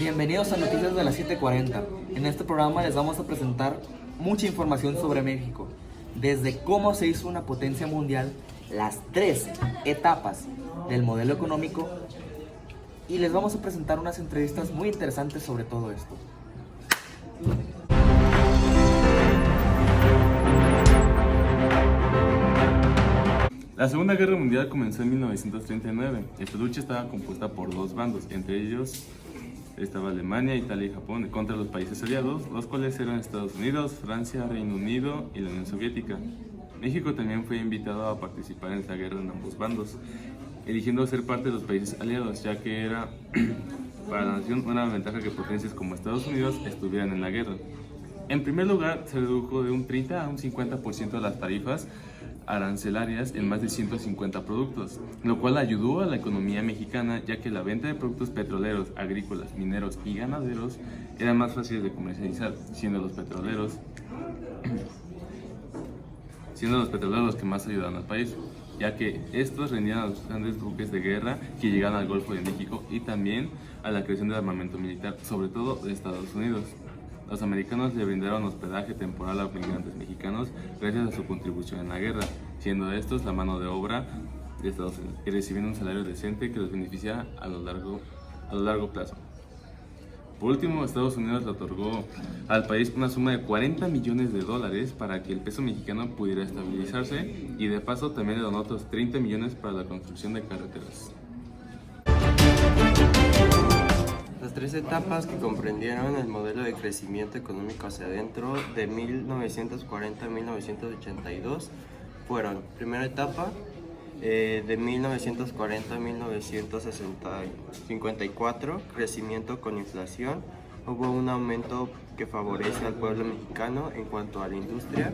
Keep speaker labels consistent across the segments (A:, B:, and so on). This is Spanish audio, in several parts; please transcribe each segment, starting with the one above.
A: Bienvenidos a Noticias de las 7:40. En este programa les vamos a presentar mucha información sobre México, desde cómo se hizo una potencia mundial, las 3 etapas del modelo económico y les vamos a presentar unas entrevistas muy interesantes sobre todo esto.
B: La Segunda Guerra Mundial comenzó en 1939. Esta lucha estaba compuesta por dos bandos, entre ellos estaba Alemania, Italia y Japón, contra los países aliados, los cuales eran Estados Unidos, Francia, Reino Unido y la Unión Soviética. México también fue invitado a participar en esta guerra en ambos bandos, eligiendo ser parte de los países aliados, ya que era para la nación una ventaja que potencias como Estados Unidos estuvieran en la guerra. En primer lugar, se redujo de un 30 a un 50% de las tarifas arancelarias en más de 150 productos, lo cual ayudó a la economía mexicana, ya que la venta de productos petroleros, agrícolas, mineros y ganaderos eran más fáciles de comercializar, siendo los petroleros los que más ayudaban al país, ya que estos rendían a los grandes buques de guerra que llegaban al Golfo de México y también a la creación del armamento militar, sobre todo de Estados Unidos. Los americanos le brindaron hospedaje temporal a migrantes mexicanos gracias a su contribución en la guerra, siendo estos la mano de obra de Estados Unidos y recibiendo un salario decente que los beneficia a lo largo plazo. Por último, Estados Unidos le otorgó al país una suma de $40 millones para que el peso mexicano pudiera estabilizarse y de paso también le donó otros 30 millones para la construcción de carreteras.
C: Las 3 etapas que comprendieron el modelo de crecimiento económico hacia adentro de 1940 a 1982 fueron: primera etapa, de 1940 a 1954, crecimiento con inflación. Hubo un aumento que favorece al pueblo mexicano en cuanto a la industria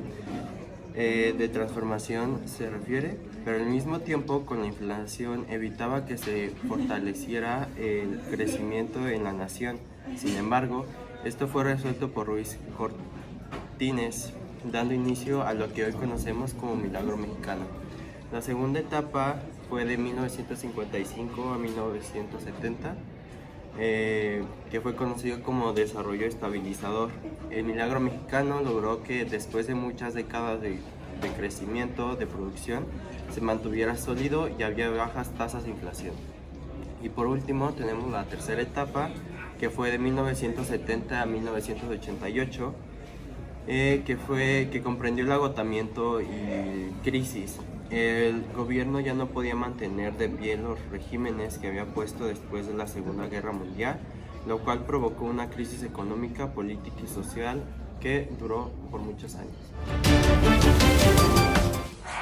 C: de transformación se refiere, pero al mismo tiempo con la inflación evitaba que se fortaleciera el crecimiento en la nación. Sin embargo, esto fue resuelto por Ruiz Cortines, dando inicio a lo que hoy conocemos como Milagro Mexicano. La segunda etapa fue de 1955 a 1970, que fue conocido como desarrollo estabilizador. El Milagro Mexicano logró que después de muchas décadas de crecimiento de producción se mantuviera sólido y había bajas tasas de inflación. Y por último tenemos la tercera etapa, que fue de 1970 a 1988, que comprendió el agotamiento y crisis. El gobierno ya no podía mantener de pie los regímenes que había puesto después de la Segunda Guerra Mundial, lo cual provocó una crisis económica, política y social que duró por muchos años.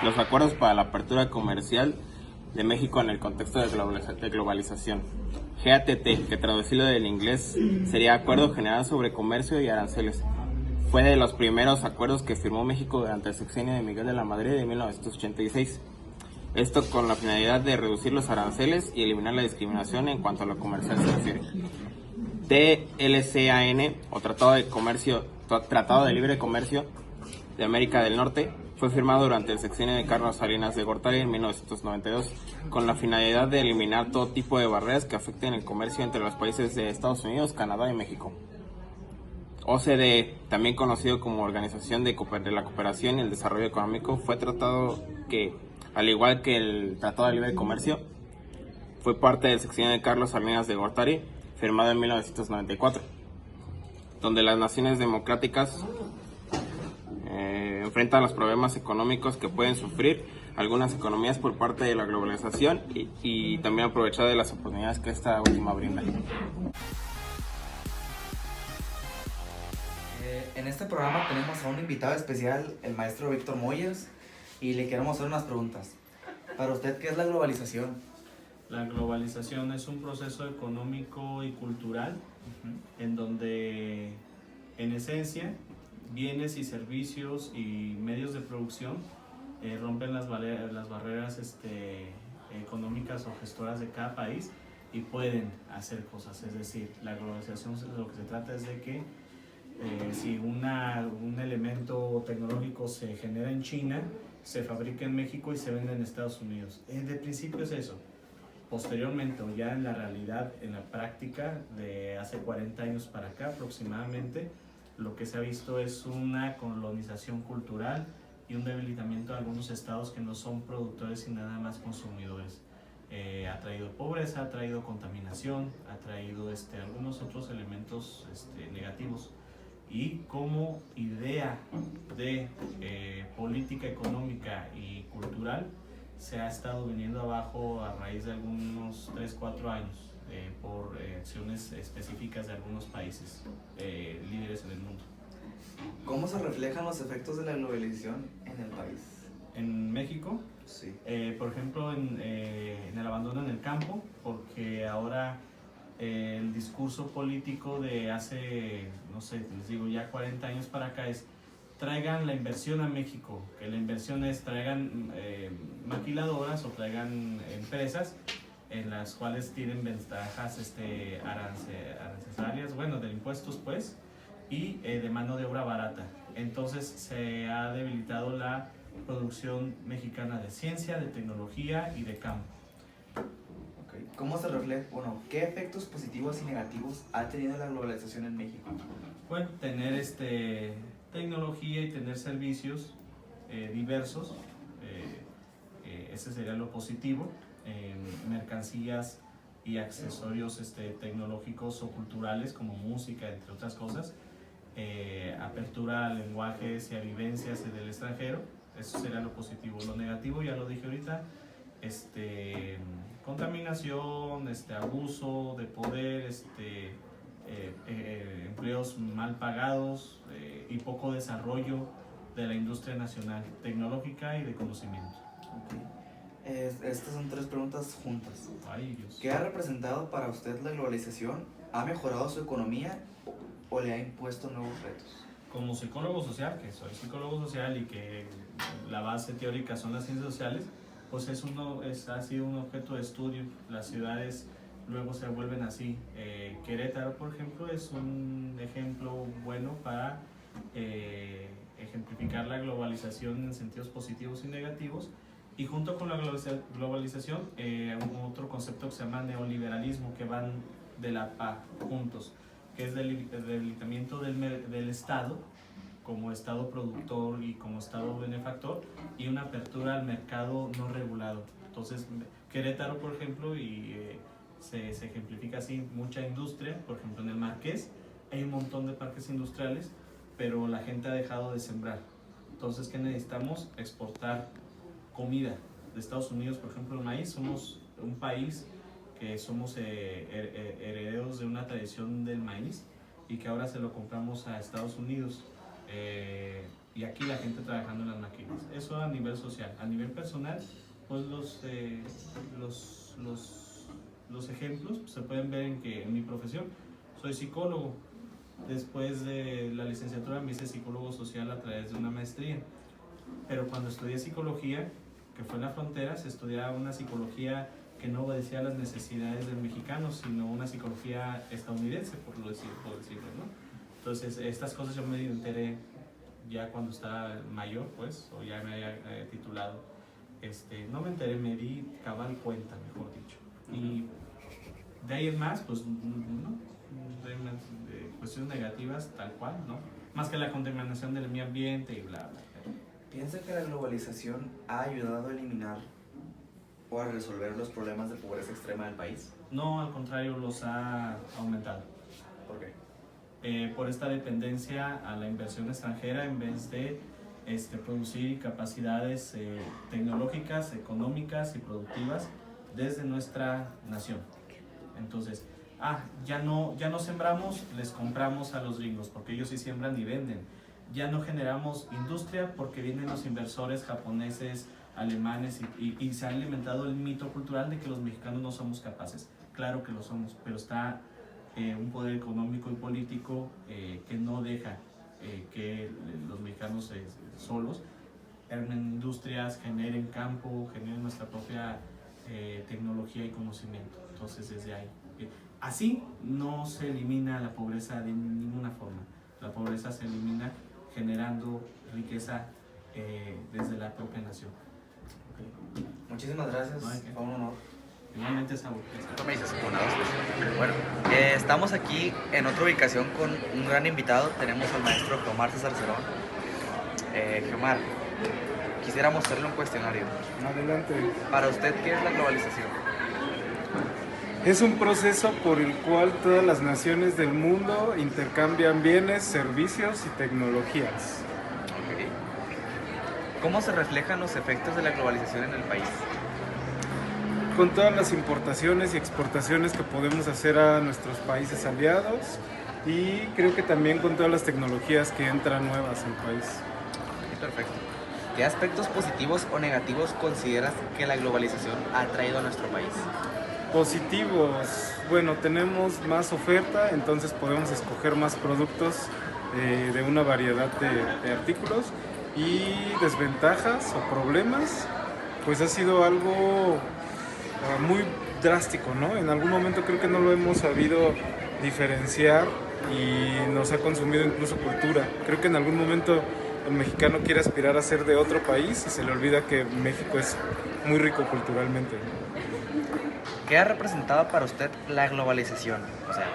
D: Los acuerdos para la apertura comercial de México en el contexto de globalización. GATT, que traducido del inglés sería Acuerdo General sobre Comercio y Aranceles, fue de los primeros acuerdos que firmó México durante el sexenio de Miguel de la Madrid de 1986. Esto con la finalidad de reducir los aranceles y eliminar la discriminación en cuanto a lo comercial se refiere. TLCAN, o Tratado de Libre Comercio de América del Norte, fue firmado durante el sexenio de Carlos Salinas de Gortari en 1992, con la finalidad de eliminar todo tipo de barreras que afecten el comercio entre los países de Estados Unidos, Canadá y México. OCDE, también conocido como Organización de la Cooperación y el Desarrollo Económico, fue tratado que, al igual que el Tratado de Libre Comercio, fue parte del sexenio de Carlos Salinas de Gortari, firmado en 1994, donde las naciones democráticas enfrentan los problemas económicos que pueden sufrir algunas economías por parte de la globalización y también aprovechar de las oportunidades que esta última brinda.
A: En este programa tenemos a un invitado especial, el maestro Víctor Moyes, y le queremos hacer unas preguntas. Para usted, ¿qué es la globalización?
E: La globalización es un proceso económico y cultural en donde, en esencia, bienes y servicios y medios de producción rompen las barreras económicas o gestoras de cada país y pueden hacer cosas. Es decir, la globalización lo que se trata es de que si un elemento tecnológico se genera en China, se fabrica en México y se vende en Estados Unidos. De principio es eso. posteriormente o ya en la realidad, en la práctica de hace 40 años para acá aproximadamente, lo que se ha visto es una colonización cultural y un debilitamiento de algunos estados que no son productores y nada más consumidores. Ha traído pobreza, ha traído contaminación, ha traído algunos otros elementos negativos. Y como idea de política económica y cultural se ha estado viniendo abajo a raíz de algunos 3-4 años por acciones específicas de algunos países líderes en el mundo.
A: ¿Cómo se reflejan los efectos de la globalización en el país?
E: En México,
A: Sí.
E: por ejemplo, en el abandono en el campo, porque ahora el discurso político de hace, no sé, les digo ya 40 años para acá es traigan la inversión a México, que la inversión es traigan maquiladoras o traigan empresas en las cuales tienen ventajas arancelarias, bueno, de impuestos pues, y de mano de obra barata. Entonces se ha debilitado la producción mexicana de ciencia, de tecnología y de campo.
A: Okay. ¿Cómo se refleja, qué efectos positivos y negativos ha tenido la globalización en México?
E: Bueno, tener tecnología y tener servicios diversos, ese sería lo positivo, mercancías y accesorios tecnológicos o culturales como música, entre otras cosas, apertura a lenguajes y a vivencias del extranjero, eso sería lo positivo. Lo negativo, ya lo dije ahorita, contaminación, abuso de poder, empleos mal pagados y poco desarrollo de la industria nacional tecnológica y de conocimiento.
A: Okay. Estas son 3 preguntas juntas.
E: Ay, Dios.
A: ¿Qué ha representado para usted la globalización? ¿Ha mejorado su economía o le ha impuesto nuevos retos?
E: Como psicólogo social, que soy psicólogo social y que la base teórica son las ciencias sociales, pues ha sido un objeto de estudio. Las ciudades luego se vuelven así. Querétaro, por ejemplo, es un ejemplo bueno para ejemplificar la globalización en sentidos positivos y negativos. Y junto con la globalización, otro concepto que se llama neoliberalismo, que van de la par juntos, que es el debilitamiento del Estado como Estado productor y como Estado benefactor, y una apertura al mercado no regulado. Entonces, Querétaro, por ejemplo, se ejemplifica así, mucha industria, por ejemplo en el Marqués hay un montón de parques industriales, pero la gente ha dejado de sembrar. Entonces, ¿qué necesitamos? Exportar comida de Estados Unidos, por ejemplo, el maíz. Somos un país que somos herederos de una tradición del maíz y que ahora se lo compramos a Estados Unidos, y aquí la gente trabajando en las máquinas. Eso a nivel social. A nivel personal, pues los ejemplos se pueden ver en que en mi profesión soy psicólogo. Después de la licenciatura me hice psicólogo social a través de una maestría, pero cuando estudié psicología, que fue en la frontera, se estudiaba una psicología que no obedecía a las necesidades del mexicano, sino una psicología estadounidense, por decirlo, ¿no? Entonces, estas cosas yo me enteré ya cuando estaba mayor, pues, o ya me había titulado. No me enteré, me di cabal cuenta, mejor dicho. Y de ahí en más, pues, no, de cuestiones negativas, tal cual, ¿no? Más que la contaminación del medio ambiente y bla, bla, bla.
A: ¿Piensa que la globalización ha ayudado a eliminar o a resolver los problemas de pobreza extrema del país?
E: No, al contrario, los ha aumentado.
A: ¿Por qué?
E: Por esta dependencia a la inversión extranjera en vez de producir capacidades tecnológicas, económicas y productivas desde nuestra nación. Entonces, ya no sembramos, les compramos a los gringos porque ellos sí siembran y venden. Ya no generamos industria porque vienen los inversores japoneses, alemanes y se ha alimentado el mito cultural de que los mexicanos no somos capaces. Claro que lo somos, pero está un poder económico y político que no deja que los mexicanos solos armen industrias, generen campo, generen nuestra propia tecnología y conocimiento. Entonces, desde ahí. Así no se elimina la pobreza de ninguna forma. La pobreza se elimina generando riqueza desde la propia nación.
A: Muchísimas gracias,
E: No hay que.
A: fue un honor.
E: Finalmente es agua.
A: Tú me dices, una, dos, tres. Bueno, estamos aquí en otra ubicación con un gran invitado. Tenemos al maestro Geomar César Cerón. Geomar, quisiéramos hacerle un cuestionario.
F: Adelante.
A: Para usted, ¿qué es la globalización?
F: Es un proceso por el cual todas las naciones del mundo intercambian bienes, servicios y tecnologías.
A: Ok. ¿Cómo se reflejan los efectos de la globalización en el país?
F: Con todas las importaciones y exportaciones que podemos hacer a nuestros países aliados y creo que también con todas las tecnologías que entran nuevas al país.
A: Perfecto. ¿Qué aspectos positivos o negativos consideras que la globalización ha traído a nuestro país?
F: Positivos, bueno, tenemos más oferta, entonces podemos escoger más productos de una variedad de artículos. Y desventajas o problemas, pues ha sido algo muy drástico, ¿no? En algún momento creo que no lo hemos sabido diferenciar y nos ha consumido incluso cultura. Creo que en algún momento el mexicano quiere aspirar a ser de otro país y se le olvida que México es muy rico culturalmente.
A: ¿Qué ha representado para usted la globalización? O sea,